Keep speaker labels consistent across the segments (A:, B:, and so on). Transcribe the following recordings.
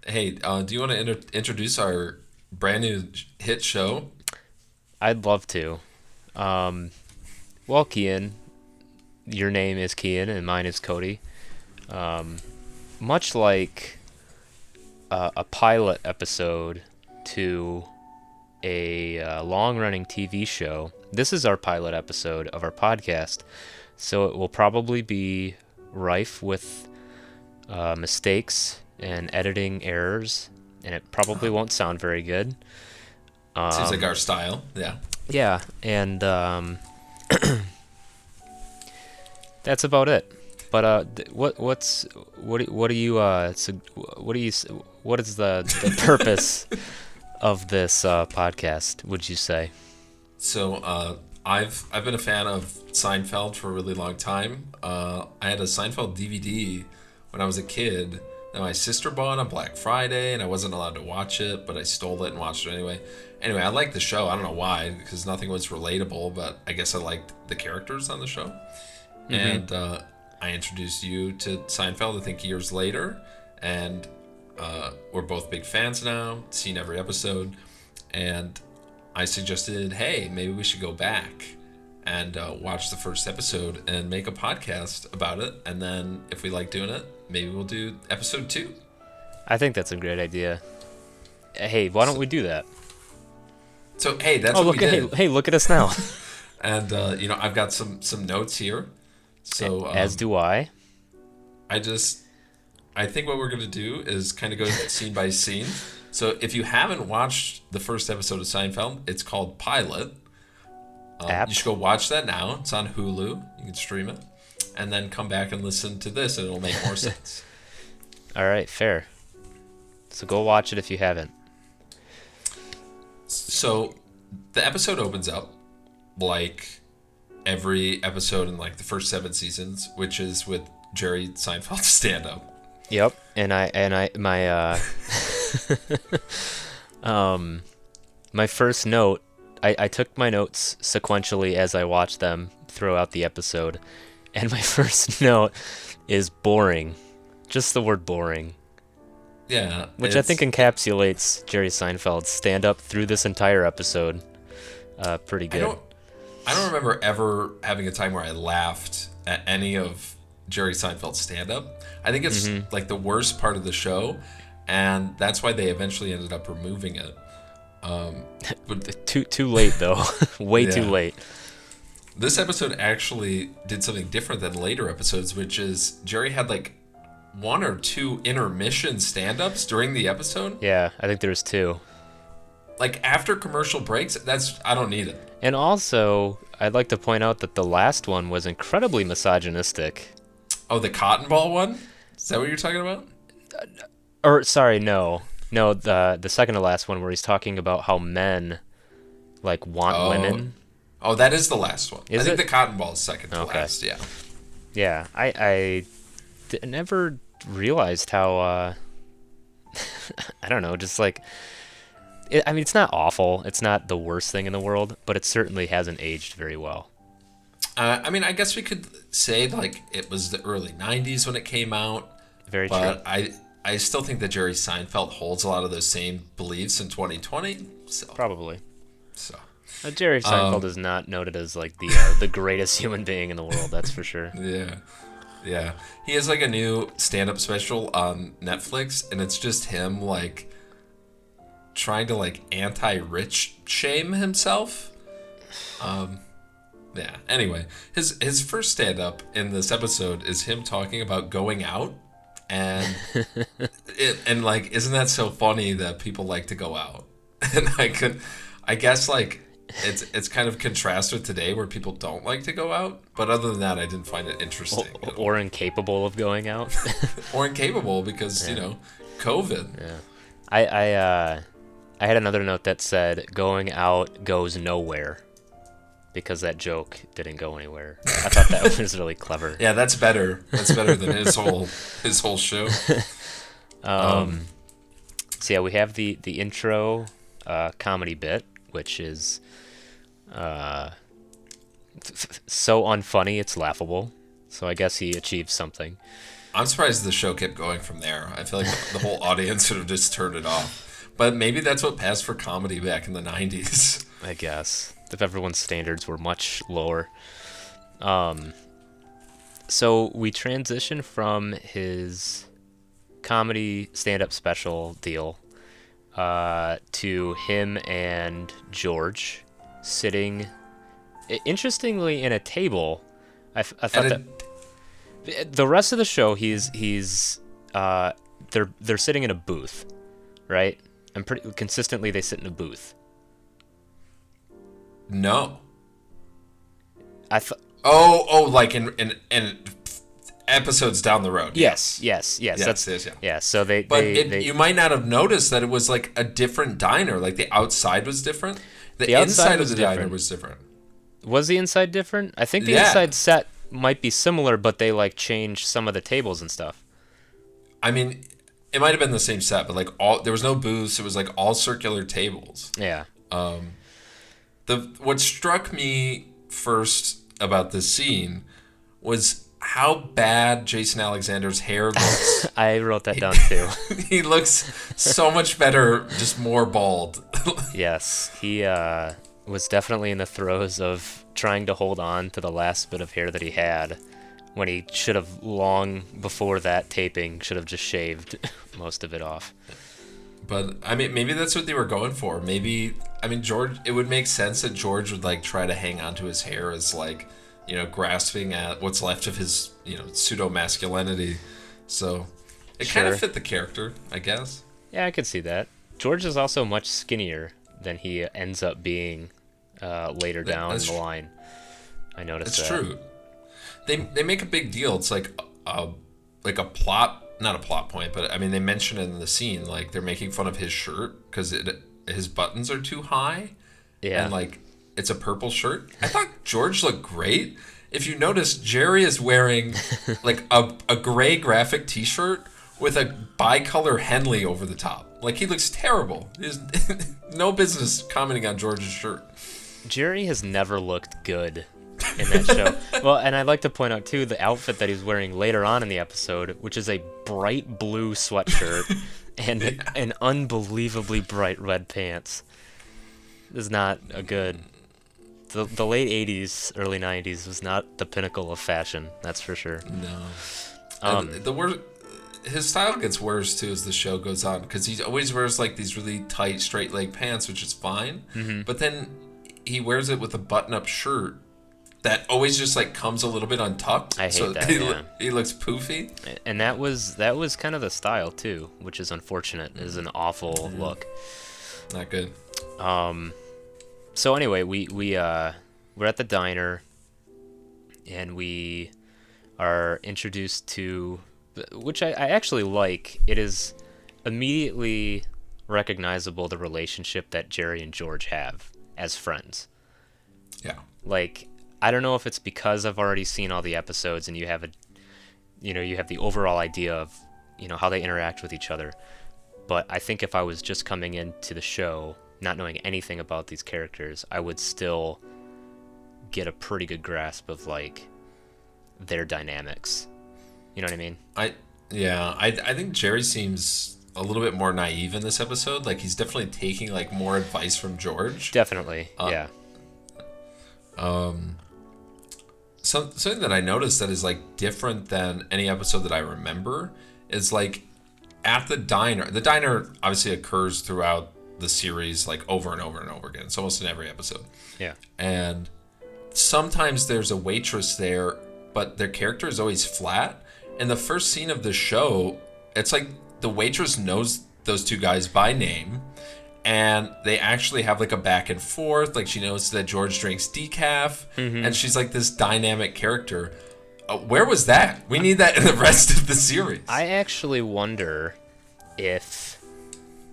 A: Hey, do you want to introduce our brand new hit show?
B: I'd love to. Um, well, Kian, your name is Kian and mine is Cody. Um, much like a pilot episode to a long-running TV show, this is our pilot episode of our podcast. So it will probably be rife with mistakes and editing errors, and it probably
A: Uh,
B: won't sound very good.
A: Seems like
B: Um,
A: our style. Yeah.
B: yeah, and that's about it. But what do you what do you what is the purpose of this podcast? Would you say?
A: So I've been a fan of Seinfeld for a really long time. I had a Seinfeld DVD when I was a kid that my sister bought on Black Friday, and I wasn't allowed to watch it, but I stole it and watched it anyway. Anyway, I liked the show. I don't know why, because nothing was relatable, but I guess I liked the characters on the show.
B: Mm-hmm.
A: And I introduced you to Seinfeld, I think years later, and we're both big fans now, seen every episode, and I suggested, hey, maybe we should go back and watch the first episode and make a podcast about it, and then if we like doing it, maybe we'll do episode two.
B: I think that's a great idea. Hey, why don't
A: So,
B: we do that?
A: so hey, that's
B: Oh,
A: what we
B: look at
A: did,
B: hey, look at us now.
A: and I've got some notes here. So
B: As do I.
A: I just I think what we're going to do is kind of go scene by scene. So if you haven't watched the first episode of Seinfeld, it's called Pilot. You should
B: Apt.
A: go watch that now. It's on Hulu. You can stream it. And then come back and listen to this, and it'll make more sense.
B: All right, fair. So go watch it if you haven't.
A: So the episode opens up like every episode in like the first seven seasons, which is with Jerry Seinfeld's stand up.
B: Yep. And I my um my first note, I took my notes sequentially as I watched them throughout the episode, and my first note is boring. Just the word boring,
A: Yeah,
B: which I think encapsulates Jerry Seinfeld's stand up through this entire episode pretty
A: I
B: good.
A: don't I don't remember ever having a time where I laughed at any of Jerry Seinfeld's stand up. I think it's
B: Mm-hmm.
A: like the worst part of the show, and that's why they eventually ended up removing it. But
B: Too late though. Way too
A: yeah,
B: late.
A: this episode actually did something different than later episodes, which is Jerry had like one or two intermission stand ups during the episode.
B: Yeah, I think there's two.
A: Like after commercial breaks, I don't need it.
B: And also, I'd like to point out that the last one was incredibly misogynistic.
A: Oh, the cotton ball one? Is that what you're talking about?
B: Or sorry, no. No, the second to last one where he's talking about how men like want
A: Oh,
B: women.
A: oh, that is the last one. I
B: Is
A: think
B: it?
A: the cotton ball is second to
B: Okay.
A: last. Yeah.
B: Yeah, never realized how I don't know, just like I mean it's not awful. It's not the worst thing in the world, but it certainly hasn't aged very well.
A: I mean, I guess we could say like it was the early '90s when it came out,
B: Very true.
A: but I still think that Jerry Seinfeld holds a lot of those same beliefs in 2020.
B: Probably.
A: So
B: Jerry Seinfeld
A: um,
B: is not noted as like the greatest human being in the world, that's for sure.
A: yeah, yeah. He has like a new stand-up special on Netflix, and it's just him like trying to like anti-rich shame himself. Um, Yeah. Anyway, his first stand up in this episode is him talking about going out, and like isn't that so funny that people like to go out? And I guess like it's kind of contrast with today where people don't like to go out, but other than that, I didn't find it
B: or,
A: interesting at
B: or
A: all,
B: incapable of going out.
A: or incapable because
B: Yeah,
A: COVID.
B: yeah. I had another note that said going out goes nowhere because that joke didn't go anywhere. I thought that was really clever.
A: Yeah, that's better. That's better than his whole show. Um,
B: Um, so yeah, we have the intro comedy bit, which is uh, so unfunny it's laughable. So I guess he achieved something.
A: I'm surprised the show kept going from there. I feel like the whole audience would have just turned it off. But maybe that's what passed for comedy back in the 90s.
B: I guess if everyone's standards were much lower. So we transition from his comedy stand-up special deal to him and George sitting, interestingly, in a table. I thought that the rest of the show they're sitting in a booth, right? And pretty consistently they sit in a booth.
A: No.
B: I thought.
A: Oh, like in episodes down the road.
B: Yes.
A: Yeah.
B: So
A: you might not have noticed that it was like a different diner. Like the outside was different. The
B: outside
A: inside
B: was
A: of the diner
B: different.
A: was different.
B: Was the inside different? I think the inside set might be similar, but they like changed some of the tables and stuff.
A: I mean, it might have been the same set, but like there was no booths. It was like all circular tables.
B: Yeah.
A: What struck me first about this scene was how bad Jason Alexander's hair looks.
B: I wrote that down too.
A: He looks so much better, just more bald.
B: Yes, he was definitely in the throes of trying to hold on to the last bit of hair that he had, when he should have, long before that taping, should have just shaved most of it off.
A: But I mean, maybe that's what they were going for. Maybe, I mean, George. It would make sense that George would like try to hang on to his hair as like, grasping at what's left of his, pseudo masculinity. So it kind of fit the character, I guess.
B: Yeah, I could see that. George is also much skinnier than he ends up being later down the line. I noticed that.
A: That's true. They make a big deal. It's like a plot. Not a plot point, but I mean, they mention it in the scene, like they're making fun of his shirt because his buttons are too high.
B: Yeah.
A: And like, it's a purple shirt. I thought George looked great. If you notice, Jerry is wearing like a gray graphic t-shirt with a bicolor Henley over the top. Like, he looks terrible. There's no business commenting on George's shirt.
B: Jerry has never looked good in that show. Well, and I'd like to point out too the outfit that he's wearing later on in the episode, which is a bright blue sweatshirt and an unbelievably bright red pants. Is not a good. The late 80s, early 90s was not the pinnacle of fashion, that's for sure.
A: No. His style gets worse too as the show goes on, because he always wears like these really tight straight leg pants, which is fine. Mm-hmm. But then he wears it with a button-up shirt that always just like comes a little bit untucked.
B: I hate that.
A: He looks poofy.
B: And that was kind of the style too, which is unfortunate. It is an awful look.
A: Not good.
B: So anyway, we're at the diner, and we are introduced to, which I actually like. It is immediately recognizable, the relationship that Jerry and George have as friends.
A: Yeah.
B: Like, I don't know if it's because I've already seen all the episodes and you have the overall idea of, how they interact with each other. But I think if I was just coming into the show not knowing anything about these characters, I would still get a pretty good grasp of like their dynamics. You know what I mean?
A: I think Jerry seems a little bit more naive in this episode. Like, he's definitely taking like more advice from George.
B: Definitely, yeah.
A: Something that I noticed that is like different than any episode that I remember is like at the diner. The diner obviously occurs throughout the series like over and over and over again. It's almost in every episode.
B: Yeah.
A: And sometimes there's a waitress there, but their character is always flat. In the first scene of the show, it's like the waitress knows those two guys by name, and they actually have like a back and forth. Like, she knows that George drinks decaf, and she's like this dynamic character. Where was that? We need that in the rest of the series.
B: I actually wonder if,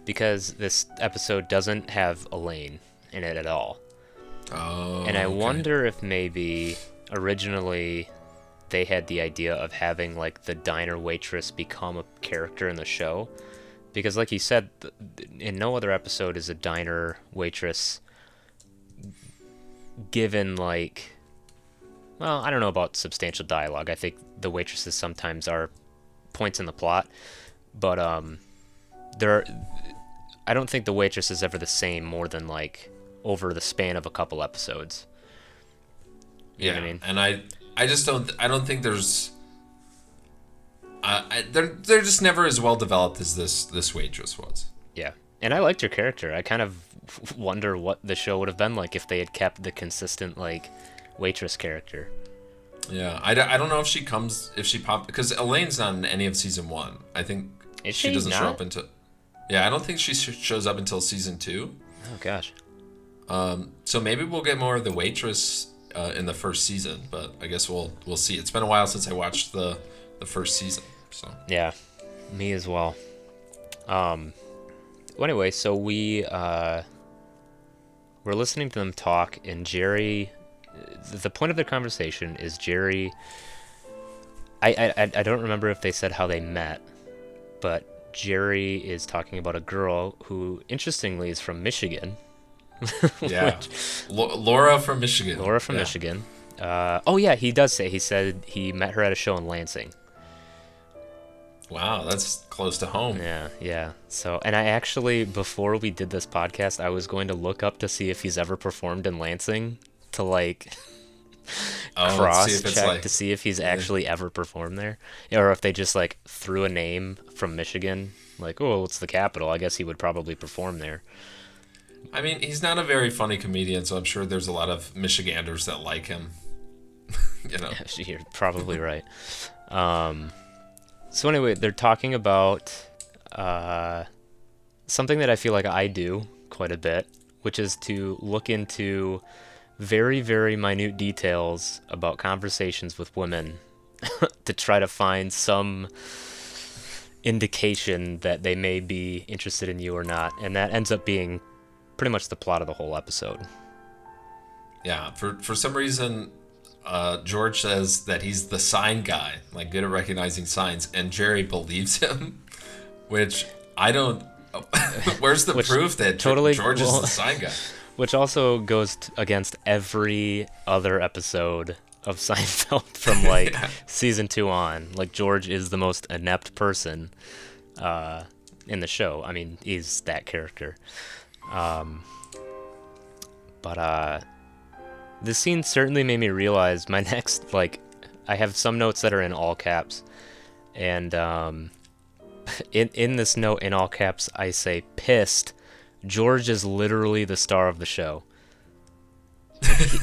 B: because this episode doesn't have Elaine in it at all.
A: Oh,
B: and I wonder if maybe originally they had the idea of having like the diner waitress become a character in the show. Because like you said, in no other episode is a diner waitress given like, well, I don't know about substantial dialogue. I think the waitresses sometimes are points in the plot, but there, I don't think the waitress is ever the same more than like over the span of a couple episodes. You know what I mean?
A: And I just don't think there's. They're just never as well developed as this waitress was.
B: Yeah, and I liked her character. I kind of wonder what the show would have been like if they had kept the consistent like waitress character.
A: Yeah, I don't know if she popped because Elaine's not in any of season 1. I think she doesn't show up until. Yeah, I don't think she shows up until season 2.
B: Oh gosh.
A: So maybe we'll get more of the waitress in the first season, but I guess we'll see. It's been a while since I watched the first season. So
B: yeah, me as well. Well, anyway, so we're listening to them talk, and Jerry. The point of their conversation is Jerry. I don't remember if they said how they met, but Jerry is talking about a girl who, interestingly, is from Michigan.
A: Yeah, Laura from Michigan.
B: Laura from Michigan. Oh yeah, he said he met her at a show in Lansing.
A: Wow, that's close to home.
B: Yeah. So, and I actually, before we did this podcast, I was going to look up to see if he's ever performed in Lansing to like cross-check to see if he's actually ever performed there, or if they just like threw a name from Michigan, like, oh, it's the capital. I guess he would probably perform there.
A: I mean, he's not a very funny comedian, so I'm sure there's a lot of Michiganders that like him. You know,
B: you're probably right. So anyway, they're talking about something that I feel like I do quite a bit, which is to look into very, very minute details about conversations with women to try to find some indication that they may be interested in you or not. And that ends up being pretty much the plot of the whole episode.
A: Yeah, for some reason, George says that he's the sign guy, like good at recognizing signs, and Jerry believes him, which I don't. Where's the proof that George is the sign guy?
B: Which also goes against every other episode of Seinfeld from like season 2 on. Like George is the most inept person in the show. I mean, he's that character. But this scene certainly made me realize my next, like, I have some notes that are in all caps, and in this note in all caps I say pissed. George is literally the star of the show.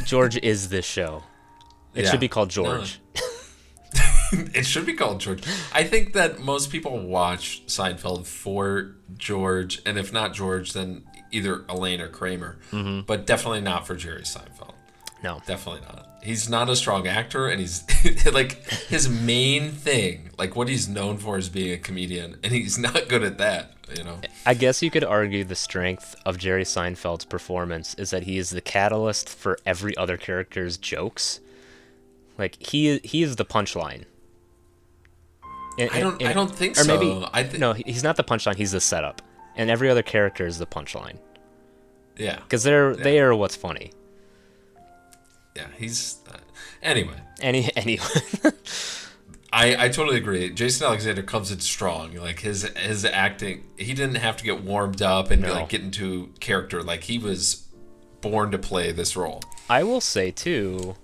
B: George is this show. It should be called George.
A: No. It should be called George. I think that most people watch Seinfeld for George, and if not George, then either Elaine or Kramer. Mm-hmm. But definitely not for Jerry Seinfeld.
B: No.
A: Definitely not. He's not a strong actor, and he's like his main thing, like what he's known for is being a comedian, and he's not good at that, you know. I
B: guess you could argue the strength of Jerry Seinfeld's performance is that he is the catalyst for every other character's jokes. Like he is the punchline.
A: I don't think so.
B: Or maybe no, he's not the punchline. He's the setup, and every other character is the punchline.
A: Yeah,
B: because they are what's funny.
A: Yeah, he's anyway.
B: Anyway.
A: I totally agree. Jason Alexander comes in strong. Like his acting, he didn't have to get warmed up and like get into character. Like he was born to play this role.
B: I will say too,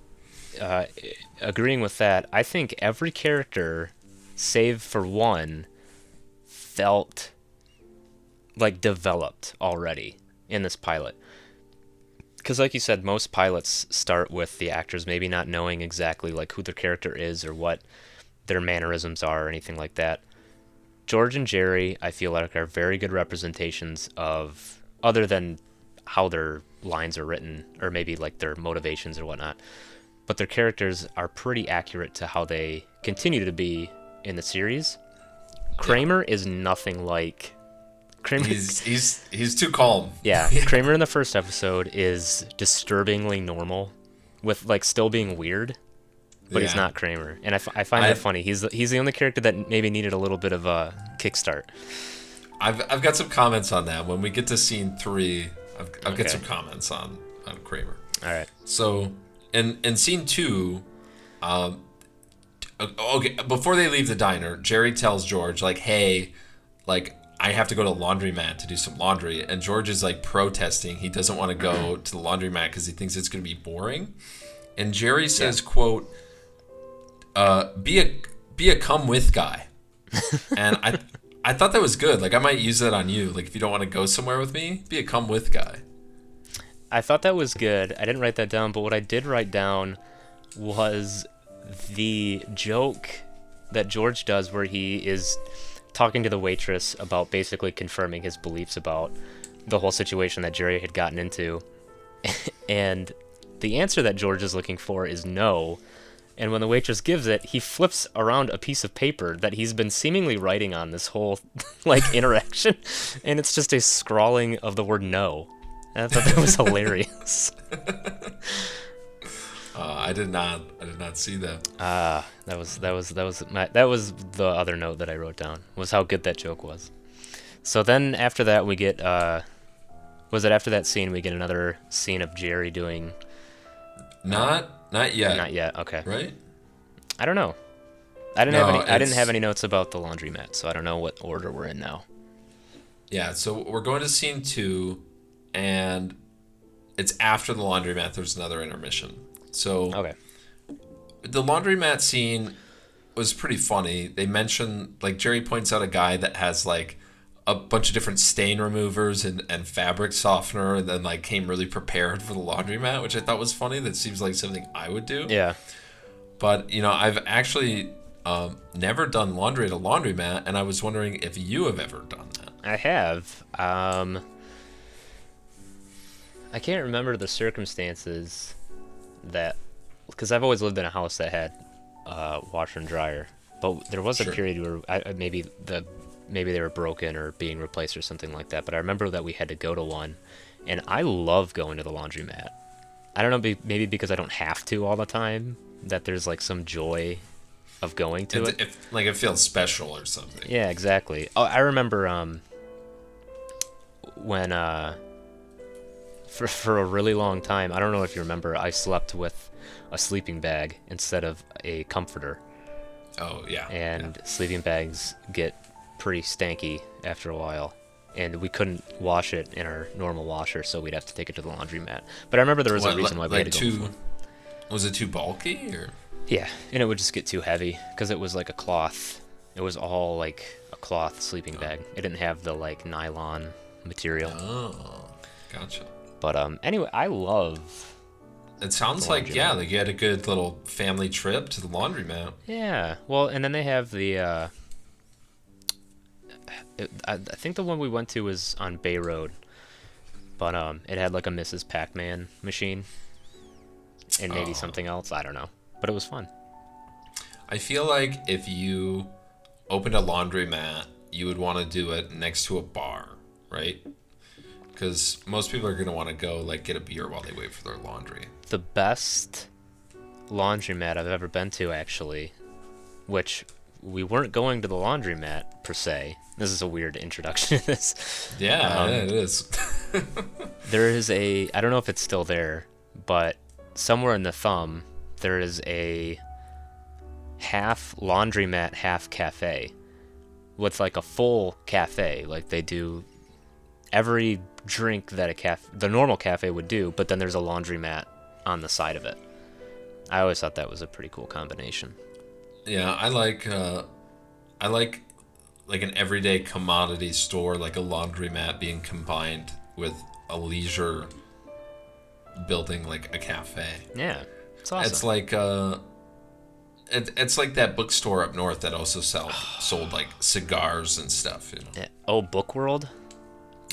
B: agreeing with that, I think every character, save for one, felt like developed already in this pilot. Because like you said, most pilots start with the actors maybe not knowing exactly like who their character is or what their mannerisms are or anything like that. George and Jerry, I feel like, are very good representations of, other than how their lines are written or maybe like their motivations or whatnot, but their characters are pretty accurate to how they continue to be in the series. Kramer is nothing like... Kramer,
A: he's too calm.
B: Yeah, Kramer in the first episode is disturbingly normal, with like still being weird, but he's not Kramer, and I find that funny. He's the only character that maybe needed a little bit of a kickstart.
A: I've got some comments on that when we get to scene 3. I've got some comments on Kramer.
B: All right.
A: So in scene 2, Okay, before they leave the diner, Jerry tells George, like, hey, like, I have to go to the laundromat to do some laundry. And George is, like, protesting. He doesn't want to go to the laundromat because he thinks it's going to be boring. And Jerry says, quote, be a come with guy. And I thought that was good. Like, I might use that on you. Like, if you don't want to go somewhere with me, be a come with guy.
B: I thought that was good. I didn't write that down, but what I did write down was the joke that George does where he is talking to the waitress about basically confirming his beliefs about the whole situation that Jerry had gotten into. And the answer that George is looking for is no. And when the waitress gives it, he flips around a piece of paper that he's been seemingly writing on this whole like interaction, and it's just a scrawling of the word no. And I thought that was hilarious.
A: I did not see that.
B: That was the other note that I wrote down, was how good that joke was. So then after that we get was it after that scene we get another scene of Jerry doing
A: Not yet.
B: Not yet. Okay.
A: Right?
B: I don't know. I didn't have any notes about the laundromat, so I don't know what order we're in now.
A: Yeah, so we're going to scene 2, and it's after the laundromat. There's another intermission. So
B: Okay.
A: the laundromat scene was pretty funny. They mention, like, Jerry points out a guy that has, like, a bunch of different stain removers and fabric softener, and then, like, came really prepared for the laundromat, which I thought was funny. That seems like something I would do.
B: Yeah.
A: But, you know, I've actually never done laundry at a laundromat, and I was wondering if you have ever done that.
B: I have. I can't remember the circumstances that, because I've always lived in a house that had washer and dryer, but there was a period where maybe they were broken or being replaced or something like that. But I remember that we had to go to one, and I love going to the laundromat. I don't know, maybe because I don't have to all the time, that there's like some joy of going to it.
A: It feels special or something.
B: Yeah, exactly. Oh, I remember when for a really long time, I don't know if you remember, I slept with a sleeping bag instead of a comforter.
A: Oh, yeah.
B: And sleeping bags get pretty stanky after a while, and we couldn't wash it in our normal washer, so we'd have to take it to the laundromat. But I remember there was a reason why we had to go before.
A: Was it too bulky, or?
B: Yeah, and it would just get too heavy because it was like a cloth. It was all like a cloth sleeping bag. It didn't have the like nylon material.
A: Oh, gotcha.
B: But anyway, I love.
A: It sounds like you had a good little family trip to the laundromat.
B: Yeah, well, and then they have the. I think the one we went to was on Bay Road, but it had like a Mrs. Pac-Man machine, and maybe something else. I don't know, but it was fun.
A: I feel like if you opened a laundromat, you would want to do it next to a bar, right? Because most people are going to want to go like get a beer while they wait for their laundry.
B: The best laundromat I've ever been to, actually, which we weren't going to the laundromat per se. This is a weird introduction to this.
A: Yeah, it is.
B: There is I don't know if it's still there, but somewhere in the thumb, there is a half laundromat, half cafe with like a full cafe. Like they do every drink that the normal cafe would do, but then there's a laundromat on the side of it. I always thought that was a pretty cool combination.
A: Yeah, I like an everyday commodity store, like a laundromat being combined with a leisure building, like a cafe.
B: Yeah, it's awesome.
A: It's like it's like that bookstore up north that also sold like cigars and stuff. You know?
B: Yeah. Oh, Book World.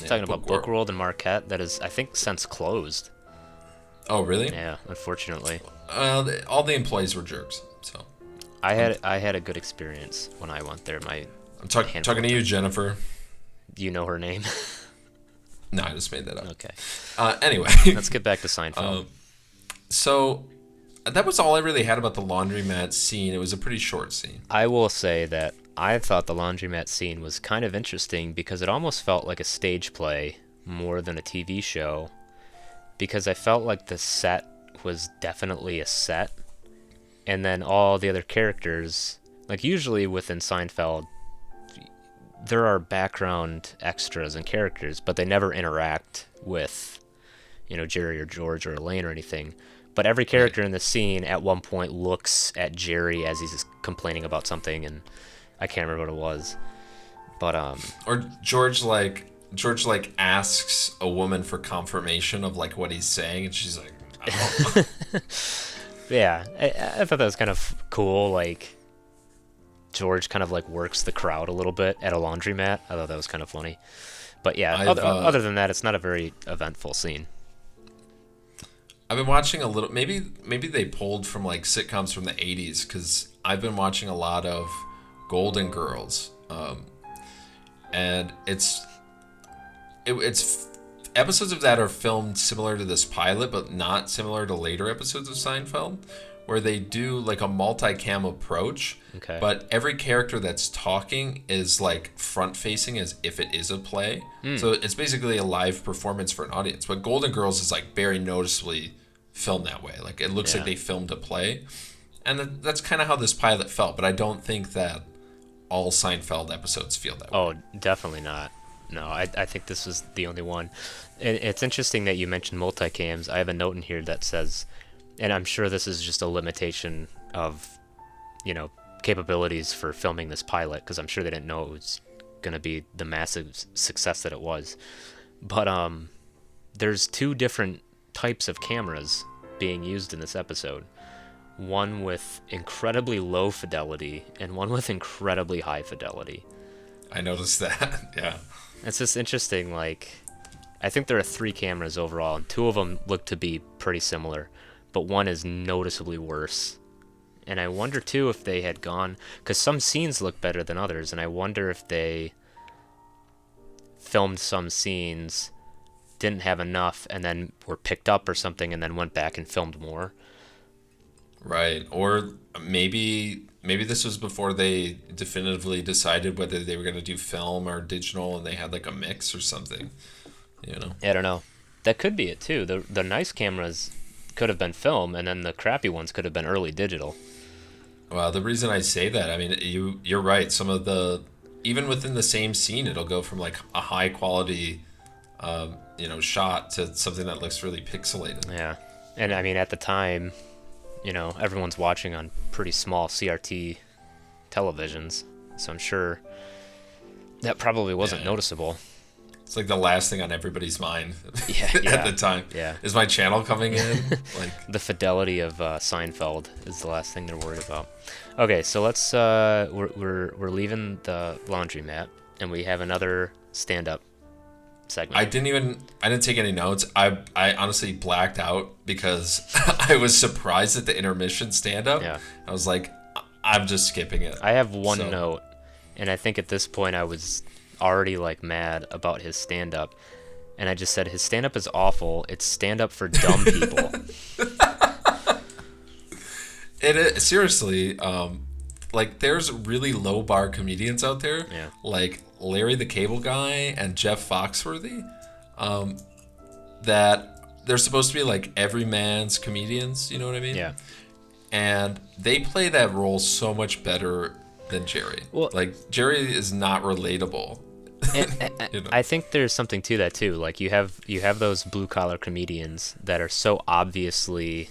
A: Yeah,
B: Talking about Book World in Marquette, that is, I think, since closed.
A: Oh, really?
B: Yeah, unfortunately.
A: All the employees were jerks. So
B: I had a good experience when I went there.
A: I'm talking to you, Jennifer.
B: Do you know her name?
A: No, I just made that up.
B: Okay.
A: Anyway,
B: let's get back to Seinfeld.
A: So that was all I really had about the laundromat scene. It was a pretty short scene.
B: I will say that I thought the laundromat scene was kind of interesting because it almost felt like a stage play more than a TV show, because I felt like the set was definitely a set, and then all the other characters, like usually within Seinfeld, there are background extras and characters, but they never interact with, Jerry or George or Elaine or anything. But every character in the scene at one point looks at Jerry as he's complaining about something, and I can't remember what it was. But
A: or George asks a woman for confirmation of like what he's saying, and she's like, I don't know.
B: Yeah, I thought that was kind of cool. Like George kind of like works the crowd a little bit at a laundromat. I thought that was kind of funny. But yeah, other than that, it's not a very eventful scene.
A: I've been watching a little. Maybe they pulled from like sitcoms from the '80s, because I've been watching a lot of Golden Girls, and it's episodes of that are filmed similar to this pilot, but not similar to later episodes of Seinfeld, where they do like a multi-cam approach.
B: Okay.
A: But every character that's talking is like front-facing as if it is a play. So it's basically a live performance for an audience. But Golden Girls is like very noticeably filmed that way. Like it looks like they filmed a play. And that's kind of how this pilot felt. But I don't think that all Seinfeld episodes feel that way.
B: Oh, definitely not. No, I think this was the only one. It's interesting that you mentioned multicams. I have a note in here that says, and I'm sure this is just a limitation of, capabilities for filming this pilot, because I'm sure they didn't know it was going to be the massive success that it was. But there's two different types of cameras being used in this episode. One with incredibly low fidelity and one with incredibly high fidelity.
A: I noticed that, yeah.
B: It's just interesting, like, I think there are 3 cameras overall, and 2 of them look to be pretty similar, but one is noticeably worse. And I wonder, too, if they had gone, because some scenes look better than others, and I wonder if they filmed some scenes, didn't have enough, and then were picked up or something, and then went back and filmed more.
A: Right, or maybe this was before they definitively decided whether they were going to do film or digital, and they had like a mix or something,
B: I don't know. That could be it too. The nice cameras could have been film, and then the crappy ones could have been early digital.
A: Well, the reason I say that, I mean, you're right. Some of even within the same scene, it'll go from like a high quality, shot to something that looks really pixelated.
B: Yeah, and I mean at the time, everyone's watching on pretty small CRT televisions, so I'm sure that probably wasn't noticeable.
A: It's like the last thing on everybody's mind
B: yeah.
A: at the time.
B: Yeah.
A: Is my channel coming in? Like
B: the fidelity of Seinfeld is the last thing they're worried about. Okay, so let's we're leaving the laundromat, and we have another stand-up segment.
A: I didn't take any notes. I honestly blacked out because I was surprised at the intermission stand-up.
B: Yeah.
A: I was like, I'm just skipping it.
B: I have one note, and I think at this point I was already like mad about his stand-up, and I just said his stand-up is awful. It's stand-up for dumb people.
A: It is, seriously. Like there's really low bar comedians out there, like Larry the Cable Guy and Jeff Foxworthy, that they're supposed to be like every man's comedians. You know what I mean?
B: Yeah.
A: And they play that role so much better than Jerry. Well, like Jerry is not relatable.
B: And I think there's something to that too. Like you have those blue collar comedians that are so obviously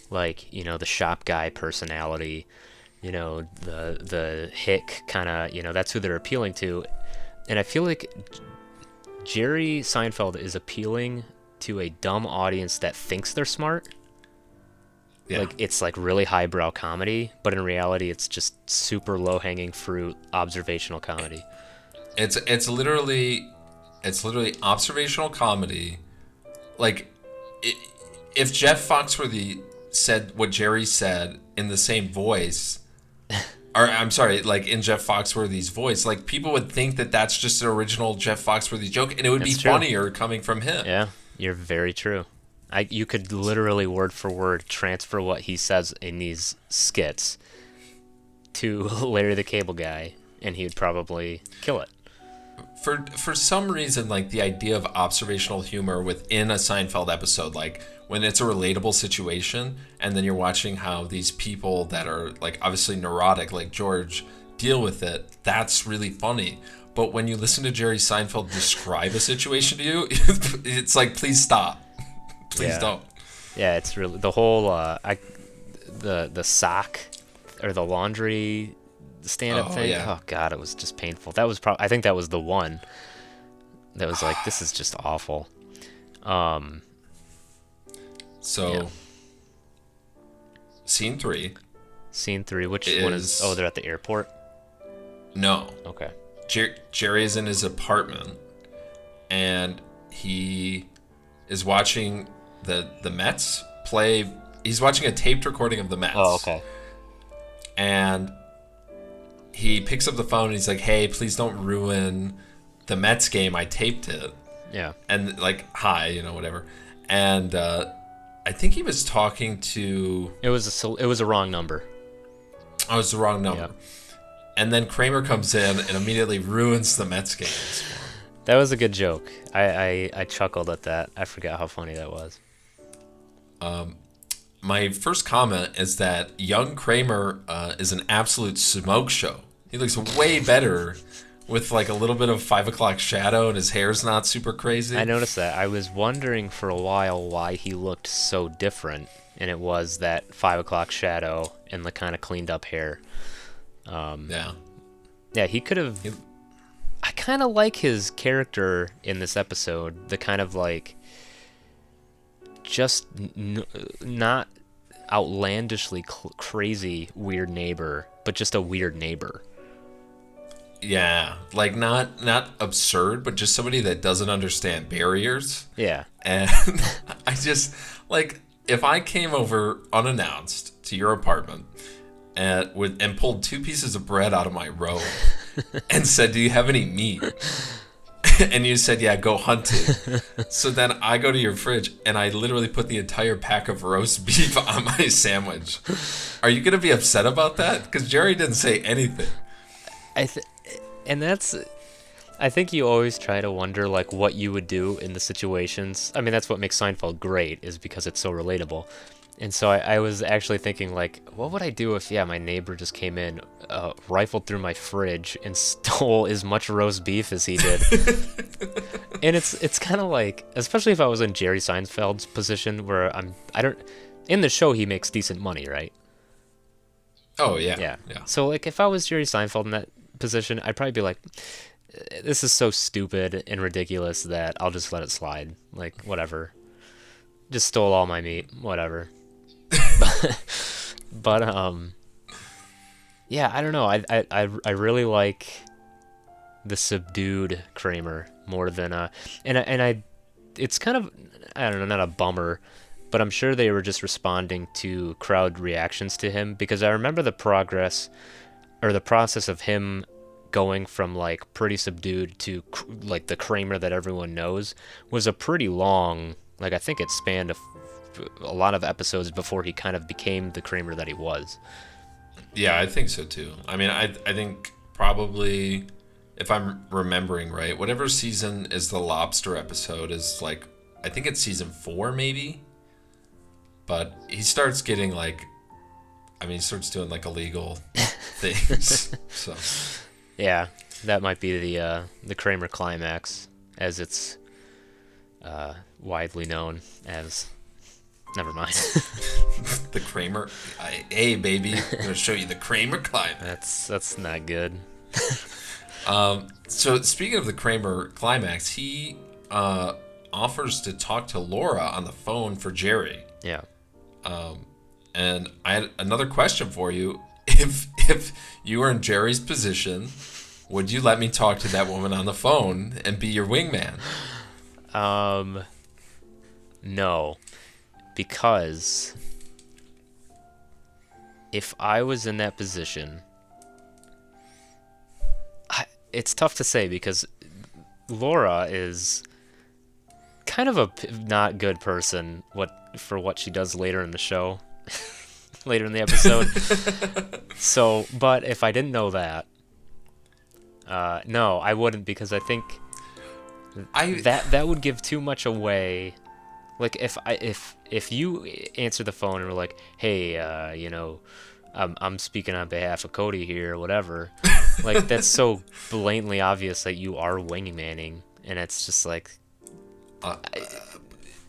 B: like, the shop guy personality, the hick kind of, that's who they're appealing to. And I feel like Jerry Seinfeld is appealing to a dumb audience that thinks they're smart. Yeah. Like it's like really highbrow comedy, but in reality it's just super low-hanging fruit observational comedy.
A: It's literally observational comedy. Like if Jeff Foxworthy said what Jerry said in the same voice, or I'm sorry, like in Jeff Foxworthy's voice, like people would think that that's just an original Jeff Foxworthy joke, and it would be funnier coming from him.
B: Yeah, you're very true. You could literally word for word transfer what he says in these skits to Larry the Cable Guy, and he would probably kill it.
A: For some reason, like the idea of observational humor within a Seinfeld episode, like when it's a relatable situation, and then you're watching how these people that are like obviously neurotic, like George, deal with it. That's really funny. But when you listen to Jerry Seinfeld describe a situation to you, it's like, please stop, please don't.
B: Yeah, it's really the whole the sock or the laundry stand-up thing.
A: Yeah.
B: Oh god, it was just painful. That was I think that was the one that was like, this is just awful.
A: So scene 3.
B: Scene 3, which one is? Oh, they're at the airport.
A: No.
B: Okay.
A: Jerry is in his apartment, and he is watching the Mets play. He's watching a taped recording of the Mets.
B: Oh, okay.
A: And he picks up the phone and he's like, "Hey, please don't ruin the Mets game. I taped it."
B: Yeah.
A: And like, hi, whatever. And I think he was talking to.
B: It was a wrong number.
A: Oh, it was the wrong number.
B: Yep.
A: And then Kramer comes in and immediately ruins the Mets games.
B: That was a good joke. I chuckled at that. I forgot how funny that was.
A: My first comment is that young Kramer is an absolute smoke show. He looks way better with like a little bit of 5 o'clock shadow, and his hair's not super crazy.
B: I noticed that. I was wondering for a while why he looked so different, and it was that 5 o'clock shadow and the kind of cleaned up hair. Yeah, he could have. I kind of like his character in this episode. The kind of like, just not outlandishly crazy weird neighbor, but just a weird neighbor.
A: Yeah, like not absurd, but just somebody that doesn't understand barriers.
B: Yeah.
A: And I just, like, if I came over unannounced to your apartment and pulled 2 pieces of bread out of my robe and said, "Do you have any meat?" And you said, "Yeah, go hunting." So then I go to your fridge and I literally put the entire pack of roast beef on my sandwich. Are you going to be upset about that? Because Jerry didn't say anything.
B: I think you always try to wonder like what you would do in the situations. I mean, that's what makes Seinfeld great, is because it's so relatable. And so I was actually thinking, like, what would I do if, my neighbor just came in, rifled through my fridge, and stole as much roast beef as he did? And it's kind of like, especially if I was in Jerry Seinfeld's position, where in the show he makes decent money, right?
A: Oh, yeah.
B: Yeah. So, like, if I was Jerry Seinfeld in that position, I'd probably be like, this is so stupid and ridiculous that I'll just let it slide. Like, whatever. Just stole all my meat. Whatever. But yeah, I don't know. I really like the subdued Kramer more than it's kind of, I don't know, not a bummer, but I'm sure they were just responding to crowd reactions to him, because I remember the process of him going from like pretty subdued to like the Kramer that everyone knows was a pretty long, like, I think it spanned a lot of episodes before he kind of became the Kramer that he was.
A: Yeah, I think so too. I mean, I think probably, if I'm remembering right, whatever season is the lobster episode is like, I think it's season 4 maybe. But he starts getting like, he starts doing like illegal things. So
B: yeah, that might be the Kramer climax, as it's widely known as. Never mind.
A: The Kramer. Hey, baby, I'm gonna show you the Kramer climax.
B: That's not good.
A: So speaking of the Kramer climax, he offers to talk to Laura on the phone for Jerry.
B: Yeah.
A: And I had another question for you. If you were in Jerry's position, would you let me talk to that woman on the phone and be your wingman?
B: No. Because if I was in that position, it's tough to say, because Laura is kind of a not good person for what she does later in the show, later in the episode. So, but if I didn't know that, No, I wouldn't, because I think
A: I
B: that would give too much away. Like if you answer the phone and were like, "Hey, I'm speaking on behalf of Cody here," or whatever, like that's so blatantly obvious that you are wingmanning, and it's just like,
A: uh,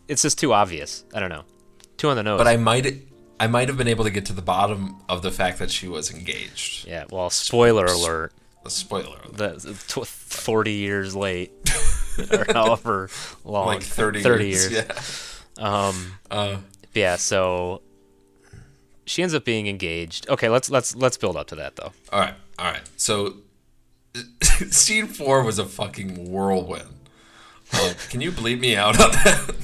B: it's just too obvious. I don't know, too on the nose.
A: but I might have been able to get to the bottom of the fact that she was engaged.
B: Yeah. Well, spoiler alert.
A: The spoiler alert.
B: 40 years late, or however long.
A: Like 30 years. Yeah.
B: Yeah. So she ends up being engaged. Okay, let's build up to that though.
A: All right. So scene 4 was a fucking whirlwind. Can you bleep me out on that?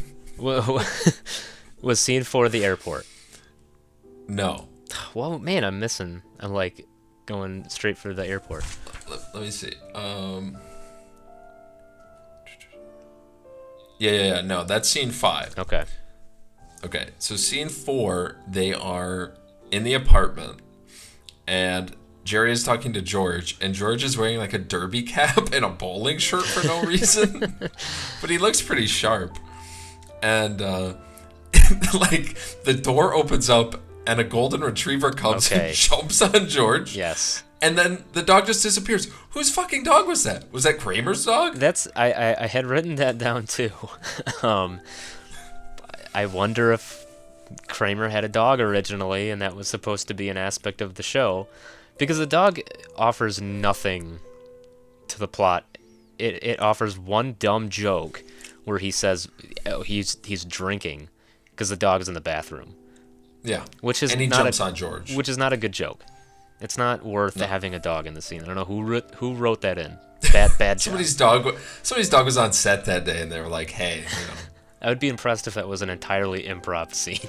B: Was scene 4 the airport?
A: No.
B: Well, man, I'm like going straight for the airport.
A: Let me see. Yeah. No, that's scene 5. Okay. So scene 4, they are in the apartment, and Jerry is talking to George, and George is wearing like a derby cap and a bowling shirt for no reason, but he looks pretty sharp. And like the door opens up, and a golden retriever comes and jumps on George.
B: Yes.
A: And then the dog just disappears. Whose fucking dog was that? Was that Kramer's dog?
B: That's I had written that down too. I wonder if Kramer had a dog originally, and that was supposed to be an aspect of the show, because the dog offers nothing to the plot. It offers one dumb joke where he says he's drinking because the dog's in the bathroom.
A: Yeah.
B: And he
A: jumps on George.
B: Which is not a good joke. It's not worth having a dog in the scene. I don't know who wrote that in. Bad job.
A: Somebody's dog was on set that day, and they were like, "Hey,
B: I would be impressed if that was an entirely improv scene.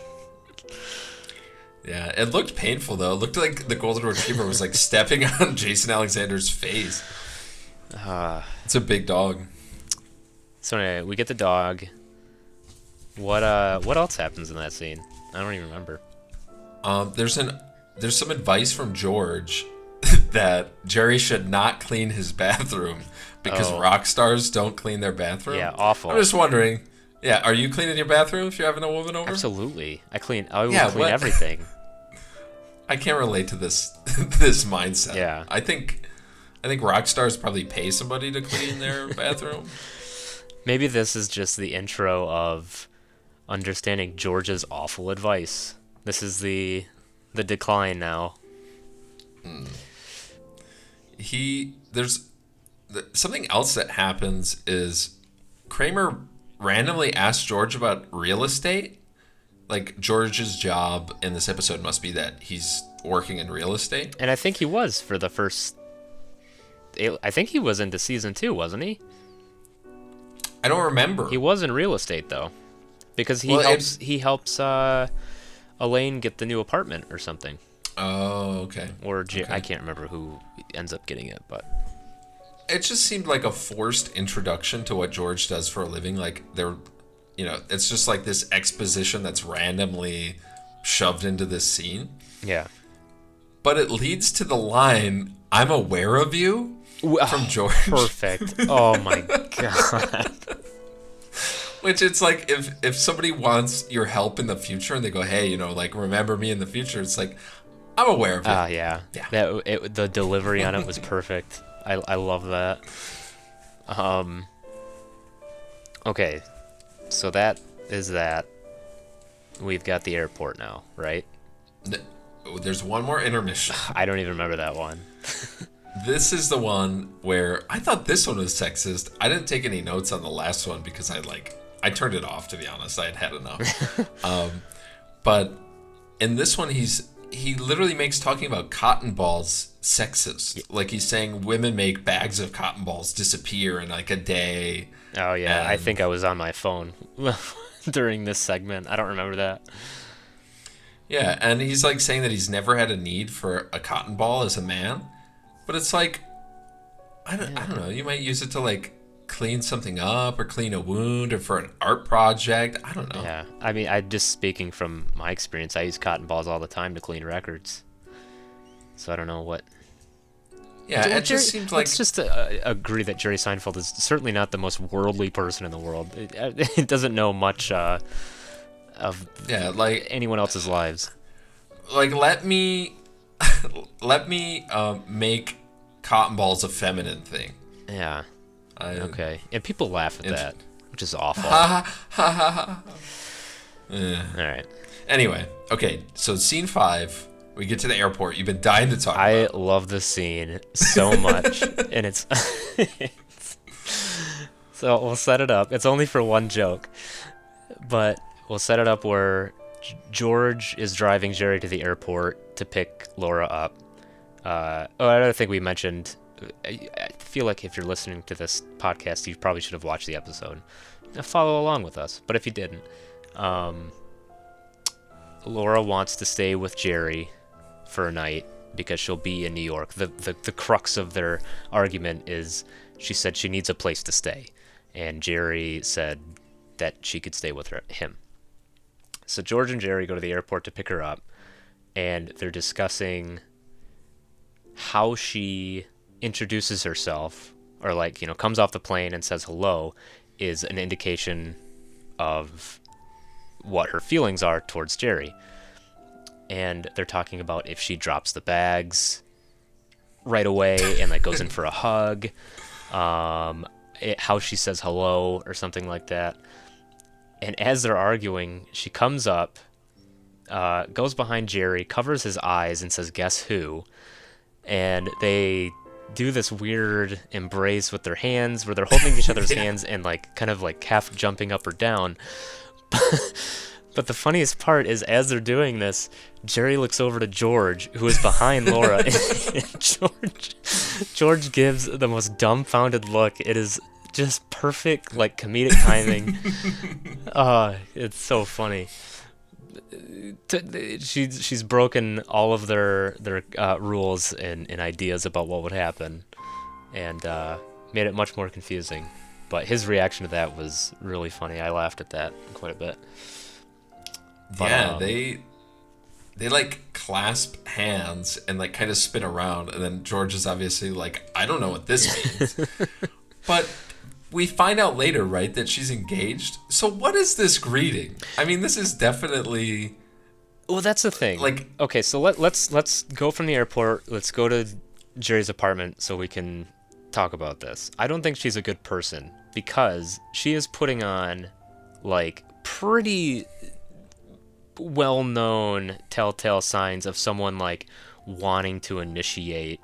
A: Yeah, it looked painful though. It looked like the golden retriever was like stepping on Jason Alexander's face. It's a big dog.
B: So anyway, we get the dog. What else happens in that scene? I don't even remember.
A: There's some advice from George that Jerry should not clean his bathroom because rock stars don't clean their bathroom.
B: Yeah, awful.
A: I'm just wondering. Yeah, are you cleaning your bathroom if you're having a woman over?
B: Absolutely. I clean everything.
A: I can't relate to this this mindset.
B: Yeah.
A: I think rock stars probably pay somebody to clean their bathroom.
B: Maybe this is just the intro of understanding George's awful advice. This is the decline now.
A: There's something else that happens is Kramer randomly asks George about real estate. Like, George's job in this episode must be that he's working in real estate.
B: And I think he was for the first... I think he was into season 2, wasn't he?
A: I don't remember.
B: He was in real estate, though. Because he helps Elaine get the new apartment or something.
A: Oh, okay.
B: Or
A: okay.
B: I can't remember who ends up getting it, but...
A: It just seemed like a forced introduction to what George does for a living. Like, it's just like this exposition that's randomly shoved into this scene.
B: Yeah.
A: But it leads to the line, "I'm aware of you," from George.
B: Perfect. Oh my god.
A: Which, it's like, if somebody wants your help in the future and they go, "Hey, remember me in the future," it's like, "I'm aware of you."
B: Yeah. The delivery on it was perfect. I love that. Okay, so that is that. We've got the airport now, right?
A: There's one more intermission.
B: I don't even remember that one.
A: This is the one where I thought this one was sexist. I didn't take any notes on the last one because I turned it off, to be honest. I had enough. But in this one, he literally makes talking about cotton balls sexist. Like, he's saying women make bags of cotton balls disappear in like a day.
B: Oh yeah, I think I was on my phone during this segment. I don't remember that.
A: Yeah, and he's like saying that he's never had a need for a cotton ball as a man. But it's like, I don't know, you might use it to like clean something up or clean a wound or for an art project. I don't know.
B: Yeah, I mean, I just speaking from my experience, I use cotton balls all the time to clean records. So I don't know what.
A: Yeah,
B: Well,
A: it just seems like
B: let's just agree that Jerry Seinfeld is certainly not the most worldly person in the world. It doesn't know much of
A: yeah, like
B: anyone else's lives.
A: let me let me make cotton balls a feminine thing.
B: Yeah.
A: I,
B: Okay. And people laugh at that, which is awful.
A: Ha ha ha ha ha. Yeah.
B: All right.
A: Anyway, okay, so scene 5, we get to the airport. You've been dying to talk
B: I
A: about.
B: love this scene so much, and it's so we'll set it up. It's only for one joke, but we'll set it up where George is driving Jerry to the airport to pick Laura up. I don't think we mentioned. I feel like if you're listening to this podcast, you probably should have watched the episode. Follow along with us, but if you didn't, Laura wants to stay with Jerry for a night because she'll be in New York. The crux of their argument is she said she needs a place to stay, and Jerry said that she could stay with him. So George and Jerry go to the airport to pick her up, and they're discussing how she introduces herself, or comes off the plane and says hello, is an indication of what her feelings are towards Jerry. And they're talking about if she drops the bags right away and goes in for a hug, how she says hello or something like that. And as they're arguing, she comes up, goes behind Jerry, covers his eyes, and says, "Guess who?" And they do this weird embrace with their hands where they're holding each other's hands and kind of half jumping up or down. But the funniest part is, as they're doing this, Jerry looks over to George, who is behind Laura, and George gives the most dumbfounded look. It is just perfect, comedic timing. It's so funny. She's broken all of their rules and ideas about what would happen, and made it much more confusing. But his reaction to that was really funny. I laughed at that quite a bit. But,
A: yeah, they clasp hands and kind of spin around, and then George is obviously I don't know what this means. But we find out later, right, that she's engaged. So what is this greeting? I mean, this is definitely...
B: Well, that's the thing. Okay, so let's go from the airport. Let's go to Jerry's apartment so we can talk about this. I don't think she's a good person because she is putting on pretty well-known telltale signs of someone wanting to initiate,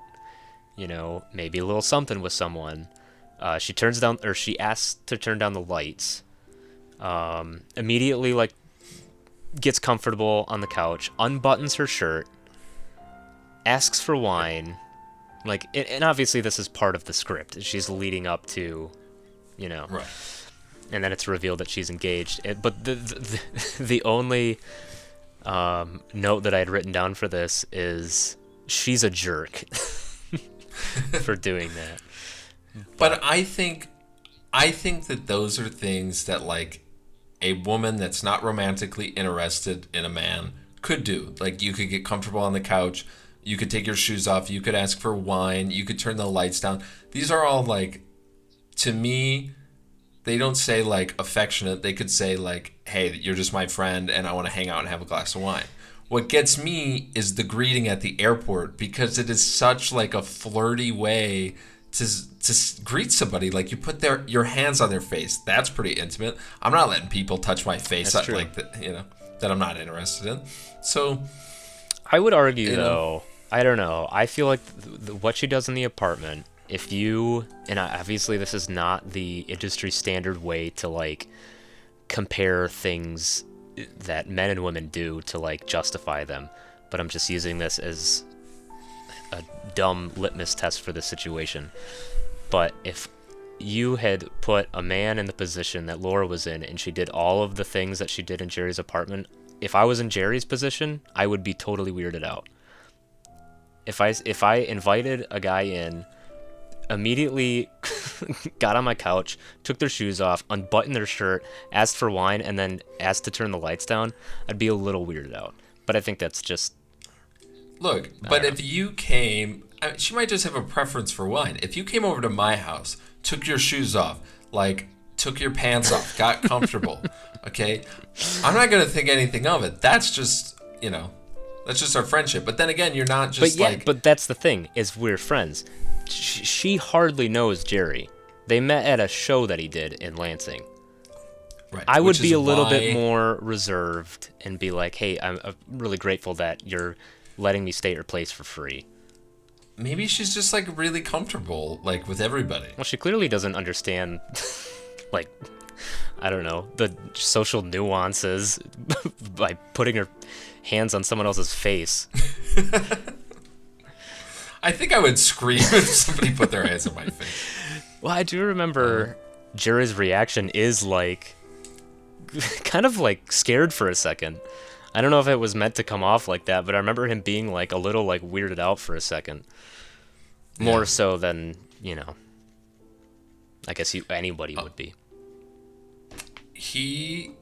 B: maybe a little something with someone. She asks to turn down the lights. Immediately gets comfortable on the couch, unbuttons her shirt, asks for wine. And obviously this is part of the script. She's leading up to,
A: Right.
B: And then it's revealed that she's engaged. But the only note that I had written down for this is she's a jerk for doing that.
A: But I think that those are things that a woman that's not romantically interested in a man could do. You could get comfortable on the couch, you could take your shoes off, you could ask for wine, you could turn the lights down. These are all to me, they don't say affectionate. They could say hey, you're just my friend and I want to hang out and have a glass of wine. What gets me is the greeting at the airport, because it is such a flirty way to greet somebody. You put your hands on their face. That's pretty intimate. I'm not letting people touch my face that I'm not interested in. So
B: I would argue though, I don't know. I feel like what she does in the apartment, and obviously this is not the industry standard way to compare things that men and women do to justify them, but I'm just using this as a dumb litmus test for this situation. But if you had put a man in the position that Laura was in and she did all of the things that she did in Jerry's apartment, if I was in Jerry's position, I would be totally weirded out. If I invited a guy in, immediately got on my couch, took their shoes off, unbuttoned their shirt, asked for wine, and then asked to turn the lights down, I'd be a little weirded out. But I think that's just...
A: Look, but if you came she might just have a preference for wine. If you came over to my house, took your shoes off, like took your pants off, got comfortable, okay, I'm not gonna think anything of it. That's just that's just our friendship. But then again, you're not just
B: but that's the thing, is we're friends. She hardly knows Jerry. They met at a show that he did in Lansing.
A: Right.
B: I would be a little bit more reserved and be like, hey, I'm really grateful that you're letting me stay at your place for free.
A: Maybe she's just like really comfortable like with everybody.
B: Well, she clearly doesn't understand like, I don't know, the social nuances by putting her hands on someone else's face.
A: I think I would scream if somebody put their hands on my face.
B: Well, I do remember Jerry's reaction is like kind of like scared for a second. I don't know if it was meant to come off like that, but I remember him being like a little like weirded out for a second. More so than, I guess anybody would be.
A: He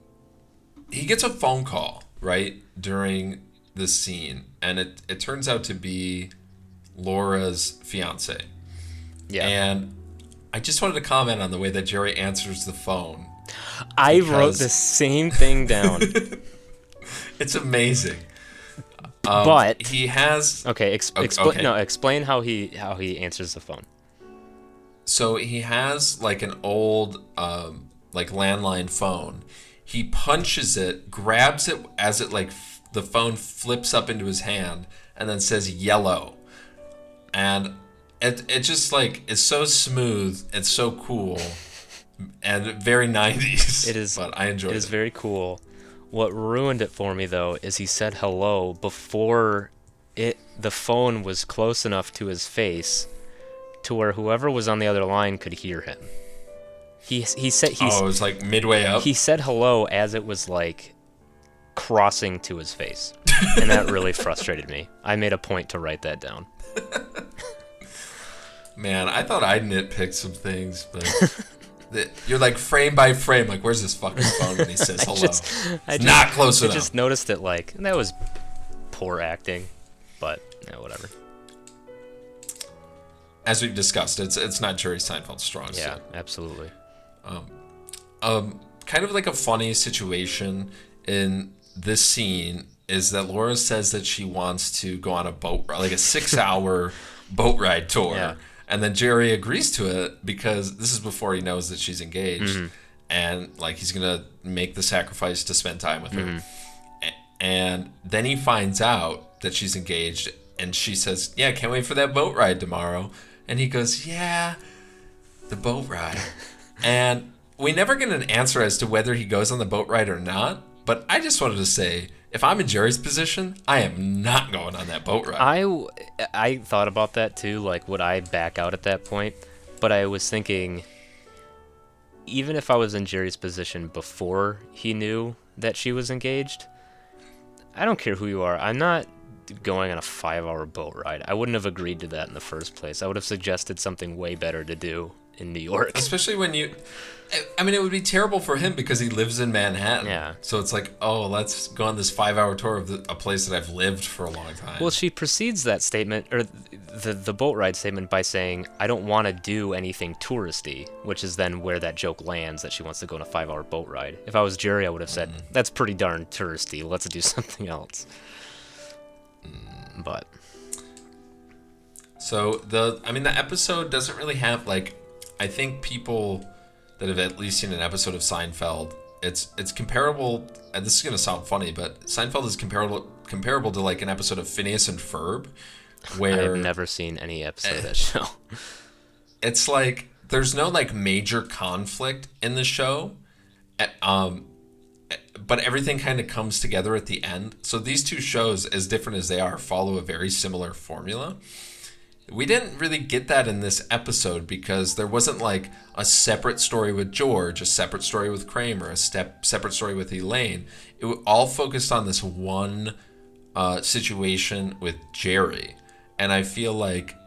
A: gets a phone call, right, during this scene, and it turns out to be Laura's fiance.
B: Yeah.
A: And I just wanted to comment on the way that Jerry answers the phone.
B: I wrote the same thing down.
A: It's amazing.
B: But
A: he has
B: explain how he answers the phone.
A: So he has like an old like landline phone. He punches it, grabs it as it like the phone flips up into his hand, and then says yellow. And it just like is so smooth. It's so cool, and very 90s.
B: It is.
A: But I enjoyed it.
B: It is very cool. What ruined it for me though is he said hello before the phone was close enough to his face to where whoever was on the other line could hear him. He said
A: it was like midway up.
B: He said hello as it was like crossing to his face, and that really frustrated me. I made a point to write that down.
A: Man, I thought I'd nitpick some things, but you're like frame by frame, like where's this fucking phone when he says hello? It's not close enough.
B: I just noticed it, like, that was poor acting, but whatever.
A: As we've discussed, it's not Jerry Seinfeld's strong suit.
B: Yeah, absolutely.
A: Kind of like a funny situation in this scene is that Laura says that she wants to go on a boat ride, like a 6-hour boat ride tour.
B: Yeah.
A: And then Jerry agrees to it because this is before he knows that she's engaged.
B: Mm-hmm.
A: And like he's going to make the sacrifice to spend time with her. And then he finds out that she's engaged and she says, yeah, can't wait for that boat ride tomorrow. And he goes, yeah, the boat ride. And we never get an answer as to whether he goes on the boat ride or not. But I just wanted to say, if I'm in Jerry's position, I am not going on that boat ride.
B: I thought about that too, like would I back out at that point? But I was thinking, even if I was in Jerry's position before he knew that she was engaged, I don't care who you are. I'm not going on a 5-hour boat ride. I wouldn't have agreed to that in the first place. I would have suggested something way better to do in New York.
A: Especially when I mean, it would be terrible for him because he lives in Manhattan.
B: Yeah.
A: So it's like, oh, let's go on this 5-hour tour of a place that I've lived for a long time.
B: Well, she precedes that statement, or the boat ride statement, by saying, I don't want to do anything touristy, which is then where that joke lands, that she wants to go on a 5-hour boat ride. If I was Jerry, I would have said, that's pretty darn touristy. Let's do something else. But.
A: So, the episode doesn't really have, like, I think people that have at least seen an episode of Seinfeld, it's comparable, and this is going to sound funny, but Seinfeld is comparable to like an episode of Phineas and Ferb, where
B: I've never seen any episode of that show.
A: It's like there's no like major conflict in the show, but everything kind of comes together at the end. So these two shows, as different as they are, follow a very similar formula. We didn't really get that in this episode because there wasn't like a separate story with George, a separate story with Kramer, a separate story with Elaine. It all focused on this one situation with Jerry. And I feel like,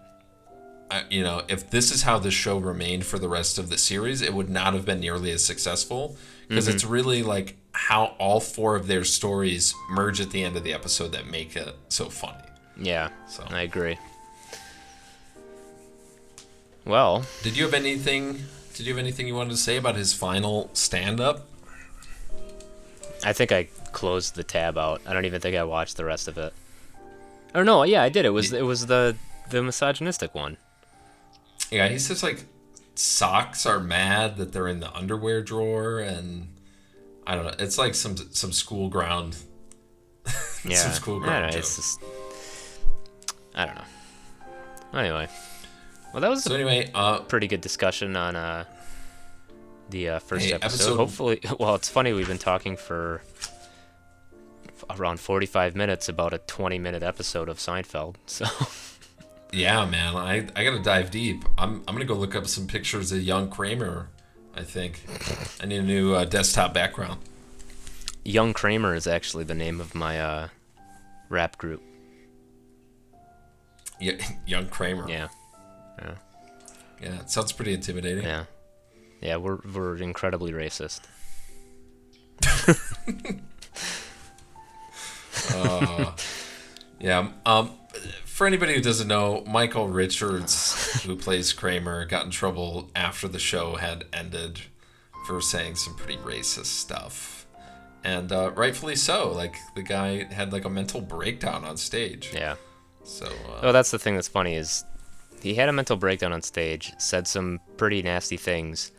A: if this is how the show remained for the rest of the series, it would not have been nearly as successful because it's really like how all four of their stories merge at the end of the episode that make it so funny.
B: Yeah,
A: So
B: I agree. Well,
A: Did you have anything? Did you have anything you wanted to say about his final stand-up?
B: I think I closed the tab out. I don't even think I watched the rest of it. Or no, yeah, I did. It was the misogynistic one.
A: Yeah, he says like socks are mad that they're in the underwear drawer, and I don't know. It's like some school ground.
B: Yeah,
A: some school
B: I
A: ground
B: don't know.
A: joke.
B: It's just, I don't know. Anyway, well, that was
A: So
B: a
A: anyway,
B: pretty good discussion on the first
A: Hey,
B: episode. Hopefully, well, it's funny we've been talking for around 45 minutes about a 20-minute episode of Seinfeld. So
A: yeah, man, I gotta dive deep. I'm gonna go look up some pictures of young Kramer. I think I need a new desktop background.
B: Young Kramer is actually the name of my rap group.
A: Yeah, young Kramer.
B: Yeah,
A: Yeah, it sounds pretty intimidating.
B: yeah. We're incredibly racist.
A: Yeah. For anybody who doesn't know, Michael Richards, who plays Kramer, got in trouble after the show had ended for saying some pretty racist stuff, and rightfully so. Like the guy had like a mental breakdown on stage.
B: Yeah.
A: So.
B: Oh, that's the thing that's funny is he had a mental breakdown on stage, said some pretty nasty things.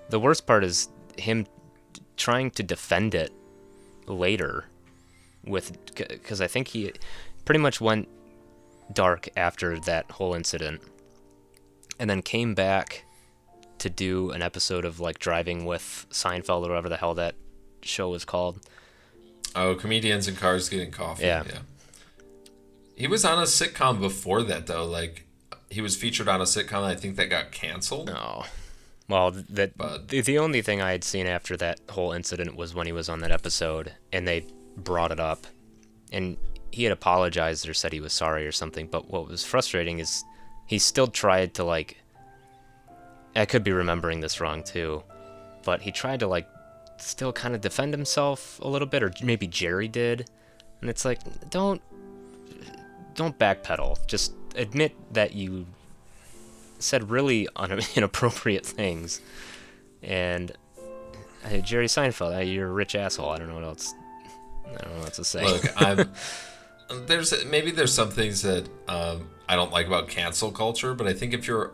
B: The worst part is him trying to defend it later because I think he pretty much went dark after that whole incident and then came back to do an episode of like Driving with Seinfeld or whatever the hell that show was called.
A: Oh, comedians in cars getting coffee.
B: Yeah.
A: He was on a sitcom before that though. Like he was featured on a sitcom. I think that got canceled.
B: No. Well, the only thing I had seen after that whole incident was when he was on that episode, and they brought it up, and he had apologized or said he was sorry or something. But what was frustrating is he still tried to like. I could be remembering this wrong too, but he tried to like still kind of defend himself a little bit, or maybe Jerry did, and it's like don't backpedal. Just admit that you said really inappropriate things, and hey, Jerry Seinfeld, you're a rich asshole. I don't know what else to say.
A: Look, there's some things that I don't like about cancel culture, but I think if you're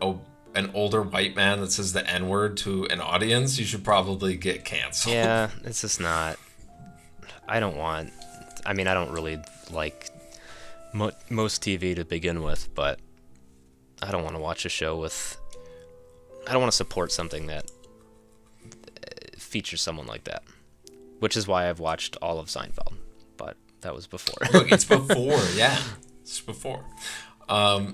A: an older white man that says the N-word to an audience, you should probably get canceled.
B: Yeah, it's just not. I don't really like most TV to begin with, but I don't want to watch a show with. I don't want to support something that features someone like that, which is why I've watched all of Seinfeld, but that was before.
A: Look, it's before, yeah. It's before. All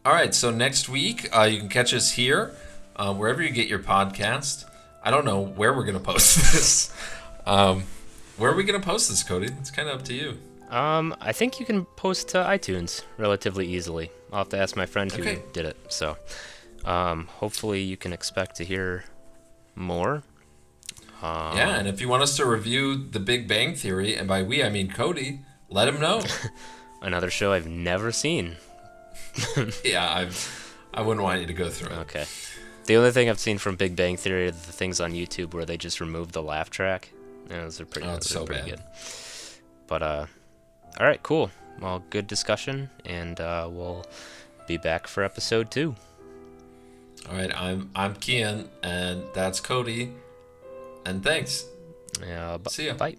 A: right, so next week, you can catch us here, wherever you get your podcast. I don't know where we're going to post this. Where are we going to post this, Cody? It's kind of up to you.
B: I think you can post to iTunes relatively easily. I'll have to ask my friend who did it. So, hopefully you can expect to hear more.
A: Yeah, and if you want us to review The Big Bang Theory, and by we I mean Cody, let him know.
B: Another show I've never seen.
A: Yeah, I wouldn't want you to go through it.
B: Okay. The only thing I've seen from Big Bang Theory are the things on YouTube where they just remove the laugh track. Yeah, those are pretty, good. But, all right, cool. Well, good discussion, and we'll be back for episode 2.
A: All right, I'm Kian, and that's Cody, and thanks.
B: Yeah,
A: See ya.
B: Bye.